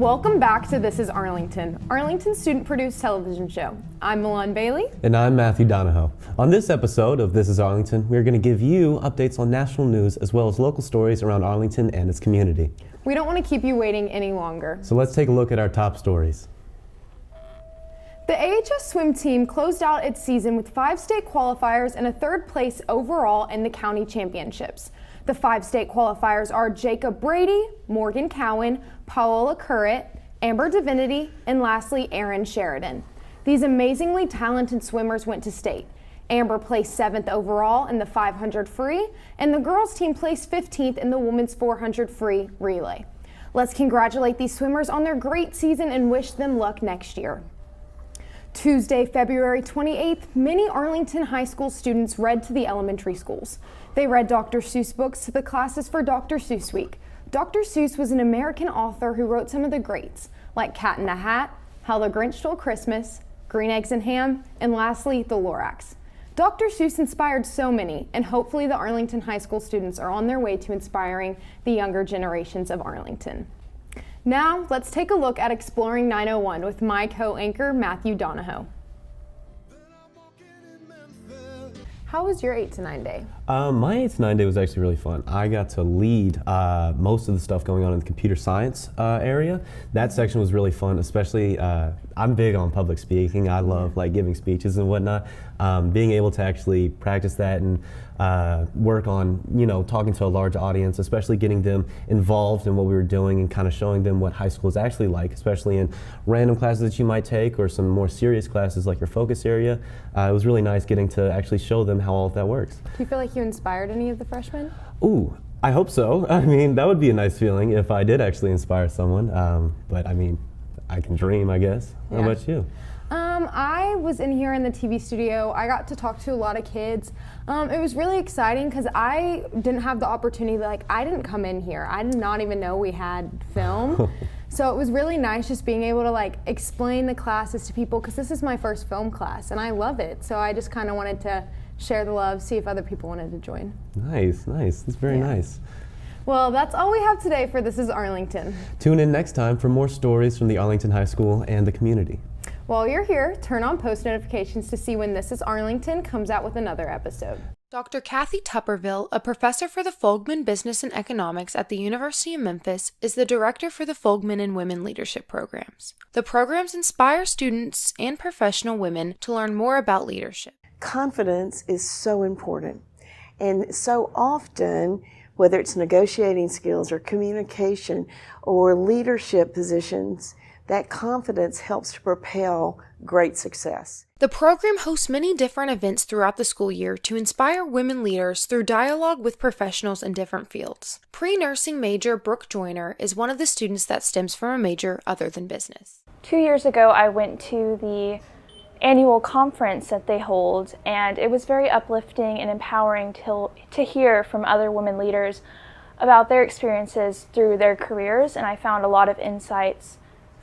Welcome back to This is Arlington, Arlington's student-produced television show. I'm Milan Bailey. And I'm Matthew Donahoe. On this episode of This is Arlington, we're going to give you updates on national news as well as local stories around Arlington and its community. We don't want to keep you waiting any longer. So let's take a look at our top stories. The AHS swim team closed out its season with 5 state qualifiers and a 3rd place overall in the county championships. The 5 state qualifiers are Jacob Brady, Morgan Cowan, Paola Currit, Amber Divinity, and lastly, Aaron Sheridan. These amazingly talented swimmers went to state. Amber placed 7th overall in the 500 free, and the girls team placed 15th in the women's 400 free relay. Let's congratulate these swimmers on their great season and wish them luck next year. Tuesday, February 28th, many Arlington High School students read to the elementary schools. They read Dr. Seuss books to the classes for Dr. Seuss Week. Dr. Seuss was an American author who wrote some of the greats, like Cat in the Hat, How the Grinch Stole Christmas, Green Eggs and Ham, and lastly, The Lorax. Dr. Seuss inspired so many, and hopefully the Arlington High School students are on their way to inspiring the younger generations of Arlington. Now, let's take a look at Exploring 901 with my co-anchor, Matthew Donahoe. How was your 8 to 9 day? My 8 to 9 day was actually really fun. I got to lead most of the stuff going on in the computer science area. That section was really fun, especially I'm big on public speaking. I love giving speeches and whatnot. Being able to actually practice that and work on, talking to a large audience, especially getting them involved in what we were doing and kind of showing them what high school is actually like, especially in random classes that you might take or some more serious classes like your focus area. It was really nice getting to actually show them how all of that works. Do you feel like you inspired any of the freshmen? Ooh, I hope so. I mean, that would be a nice feeling if I did actually inspire someone. But I mean, I can dream, I guess. Yeah. How about you? I was in here in the TV studio. I got to talk to a lot of kids. It was really exciting because I didn't have the opportunity, I didn't come in here. I did not even know we had film. So it was really nice just being able to explain the classes to people because this is my first film class and I love it. So I just kind of wanted to share the love, see if other people wanted to join. Nice. That's very nice. Well, that's all we have today for This is Arlington. Tune in next time for more stories from the Arlington High School and the community. While you're here, turn on post notifications to see when This is Arlington comes out with another episode. Dr. Kathy Tupperville, a professor for the Fogman Business and Economics at the University of Memphis, is the director for the Fogman and Women Leadership Programs. The programs inspire students and professional women to learn more about leadership. Confidence is so important, and so often, whether it's negotiating skills or communication or leadership positions, that confidence helps to propel great success. The program hosts many different events throughout the school year to inspire women leaders through dialogue with professionals in different fields. Pre-nursing major Brooke Joyner is one of the students that stems from a major other than business. 2 years ago, I went to the annual conference that they hold, and it was very uplifting and empowering to hear from other women leaders about their experiences through their careers, and I found a lot of insights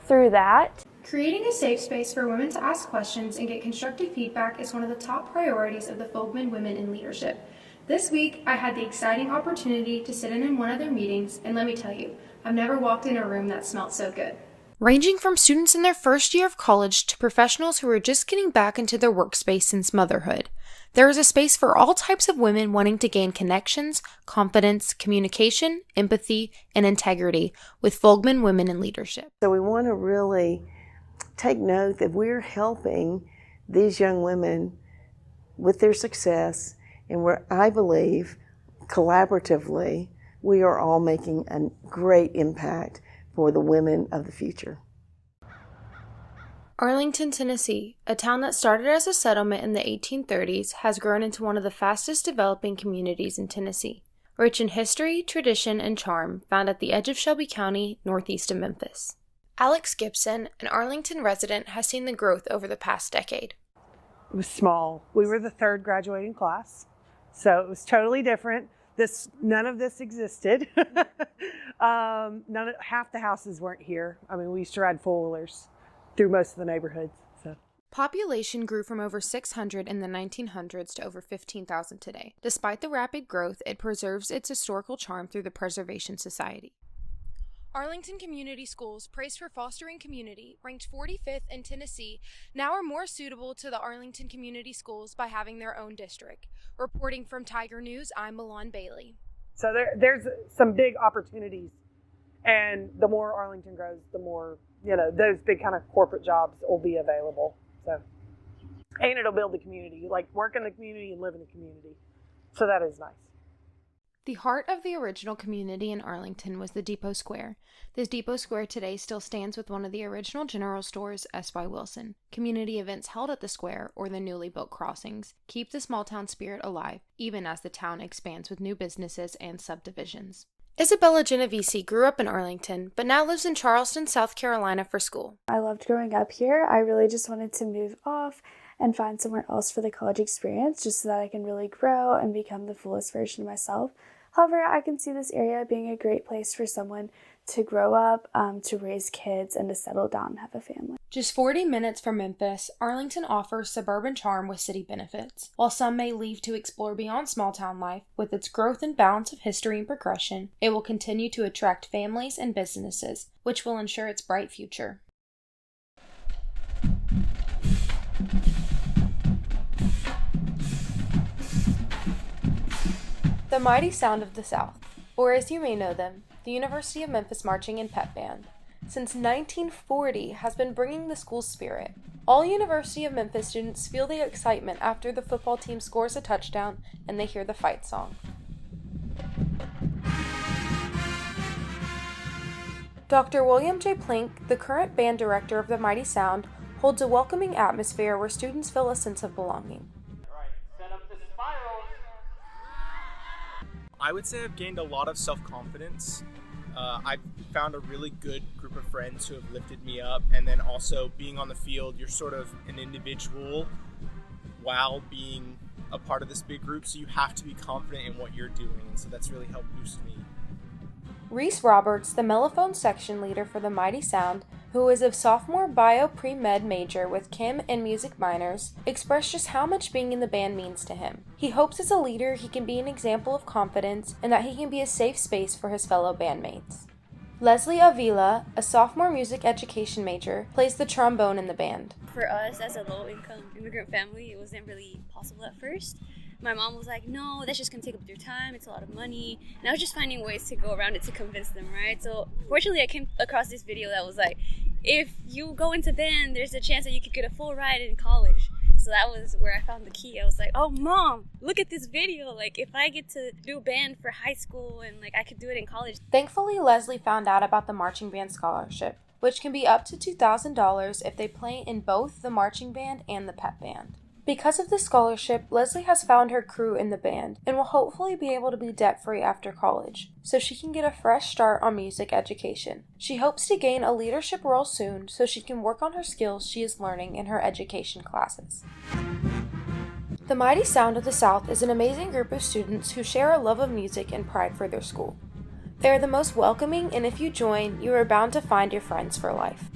through that. Creating a safe space for women to ask questions and get constructive feedback is one of the top priorities of the Fogman Women in Leadership. This week, I had the exciting opportunity to sit in one of their meetings, and let me tell you, I've never walked in a room that smelled so good. Ranging from students in their first year of college to professionals who are just getting back into their workspace since motherhood, there is a space for all types of women wanting to gain connections, confidence, communication, empathy, and integrity with Fogman Women in Leadership. So we want to really take note that we're helping these young women with their success, and I believe collaboratively we are all making a great impact for the women of the future. Arlington, Tennessee, a town that started as a settlement in the 1830s, has grown into one of the fastest developing communities in Tennessee, rich in history, tradition, and charm, found at the edge of Shelby County, northeast of Memphis. Alex Gibson, an Arlington resident, has seen the growth over the past decade. It was small. We were the 3rd graduating class, so it was totally different. None of this existed. Half the houses weren't here. I mean, we used to ride four-wheelers through most of the neighborhoods. So. Population grew from over 600 in the 1900s to over 15,000 today. Despite the rapid growth, it preserves its historical charm through the Preservation Society. Arlington Community Schools, praised for fostering community, ranked 45th in Tennessee, now are more suitable to the Arlington Community Schools by having their own district. Reporting from Tiger News, I'm Milan Bailey. So there's some big opportunities, and the more Arlington grows, the more, those big kind of corporate jobs will be available. So, and it'll build the community, like work in the community and live in the community. So that is nice. The heart of the original community in Arlington was the Depot Square. This Depot Square today still stands with one of the original general stores, S. Y. Wilson. Community events held at the square, or the newly built crossings, keep the small town spirit alive, even as the town expands with new businesses and subdivisions. Isabella Genovese grew up in Arlington, but now lives in Charleston, South Carolina for school. I loved growing up here. I really just wanted to move off and find somewhere else for the college experience just so that I can really grow and become the fullest version of myself. However, I can see this area being a great place for someone to grow up, to raise kids, and to settle down and have a family. Just 40 minutes from Memphis, Arlington offers suburban charm with city benefits. While some may leave to explore beyond small town life, with its growth and balance of history and progression, it will continue to attract families and businesses, which will ensure its bright future. The Mighty Sound of the South, or as you may know them, the University of Memphis Marching and Pep Band, since 1940 has been bringing the school spirit. All University of Memphis students feel the excitement after the football team scores a touchdown and they hear the fight song. Dr. William J. Plink, the current band director of the Mighty Sound, holds a welcoming atmosphere where students feel a sense of belonging. I would say I've gained a lot of self-confidence. I've found a really good group of friends who have lifted me up, and then also being on the field, you're sort of an individual while being a part of this big group, so you have to be confident in what you're doing, and so that's really helped boost me. Reese Roberts, the mellophone section leader for the Mighty Sound, who is a sophomore bio pre-med major with chem and music minors, expressed just how much being in the band means to him. He hopes as a leader he can be an example of confidence and that he can be a safe space for his fellow bandmates. Leslie Avila, a sophomore music education major, plays the trombone in the band. For us as a low-income immigrant family, it wasn't really possible at first. My mom was like, no, that's just going to take up your time, it's a lot of money, and I was just finding ways to go around it to convince them, right? So fortunately I came across this video that was like, if you go into band, there's a chance that you could get a full ride in college. So that was where I found the key. I was like, oh mom, look at this video, like if I get to do band for high school and like I could do it in college. Thankfully, Leslie found out about the marching band scholarship, which can be up to $2,000 if they play in both the marching band and the pep band. Because of this scholarship, Leslie has found her crew in the band and will hopefully be able to be debt-free after college, so she can get a fresh start on music education. She hopes to gain a leadership role soon so she can work on her skills she is learning in her education classes. The Mighty Sound of the South is an amazing group of students who share a love of music and pride for their school. They are the most welcoming, and if you join, you are bound to find your friends for life.